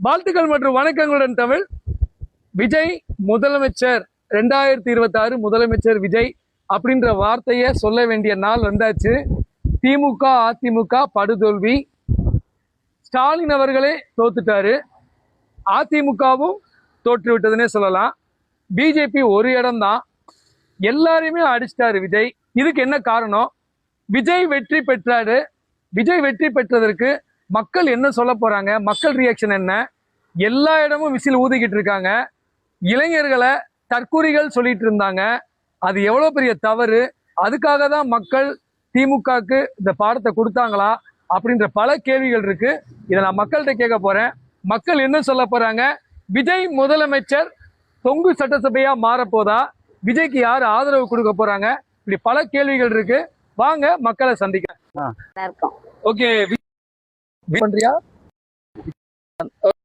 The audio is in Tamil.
வாழ்த்துக்கள் மற்றும் வணக்கங்களுடன் தமிழ். விஜய் முதலமைச்சர் 2026 முதலமைச்சர் விஜய் அப்படின்ற வார்த்தையை சொல்ல வேண்டிய நாள் வந்தாச்சு. திமுக அதிமுக படுதோல்வி. ஸ்டாலின் அவர்களே தோத்துட்டாரு, அதிமுகவும் தோற்று விட்டதுன்னே சொல்லலாம். பிஜேபி ஒரு இடம் தான், எல்லாரையுமே அடிச்சிட்டாரு விஜய். இதுக்கு என்ன காரணம்? விஜய் வெற்றி பெற்றாரு. விஜய் வெற்றி பெற்றதற்கு மக்கள் என்ன சொல்ல போறாங்க? மக்கள் ரியாக்ஷன் என்ன? எல்லா இடமும் விசில் ஊதிக்கிட்டு இருக்காங்க. இளைஞர்களை தற்கூரிகள் சொல்லிட்டு இருந்தாங்க. அது எவ்வளவு பெரிய தவறு? அதுக்காக தான் மக்கள் திமுகக்கு இந்த பாடத்தை கொடுத்தாங்களா அப்படின்ற பல கேள்விகள் இருக்கு. இதை நான் மக்கள்கிட்ட கேட்க போறேன். மக்கள் என்ன சொல்ல போறாங்க? விஜய் முதலமைச்சர் தொங்கு சட்டசபையா மாறப்போதா? விஜய்க்கு யார் ஆதரவு கொடுக்க போறாங்க? இப்படி பல கேள்விகள் இருக்கு. வாங்க மக்களை சந்திக்க. ஓகே, பண்றியா?